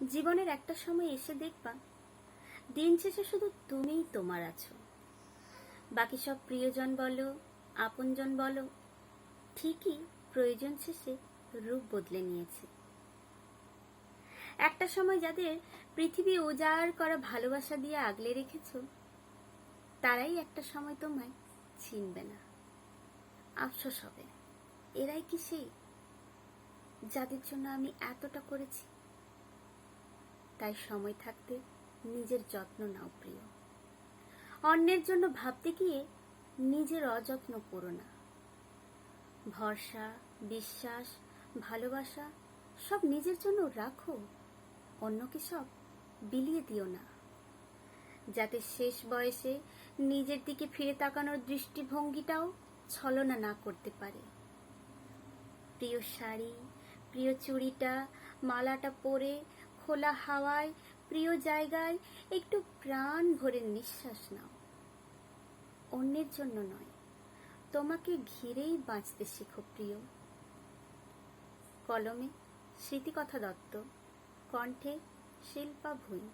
জীবনের একটা সময় এসে দেখবা দিন শেষে শুধু তুমিই তোমার আছো। বাকি সব প্রিয়জন বলো, আপনজন বলো, ঠিকই প্রয়োজন শেষে রূপ বদলে নিয়েছে। একটা সময় যাদের পৃথিবী উজাড় করা ভালোবাসা দিয়ে আগলে রেখেছো, তারাই একটা সময় তোমায় চিনবে না। আফসোস হবে, এরাই কি সেই যাদের জন্য আমি এতটা করেছি? তাই সময় থাকতে নিজের যত্ন নাও প্রিয়। অন্যের জন্য ভাবতে গিয়ে নিজের অযত্ন করো না। ভরসা, বিশ্বাস, ভালোবাসা সব নিজের জন্য রাখো, অন্যকে সব বিলিয়ে দিও না। যাতে শেষ বয়সে নিজের দিকে ফিরে তাকানোর দৃষ্টিভঙ্গিটাও ছলনা না করতে পারে। প্রিয় শাড়ি, প্রিয় চুড়িটা, মালাটা পরে খোলা হাওয়ায় প্রিয় জায়গায় একটু প্রাণ ভরে নিঃশ্বাস নাও। অন্যের জন্য নয়, তোমাকে ঘিরেই বাঁচতে শেখো প্রিয়। কলমে স্মৃতিকথা দত্ত, কণ্ঠে শিল্পা ভুঁই।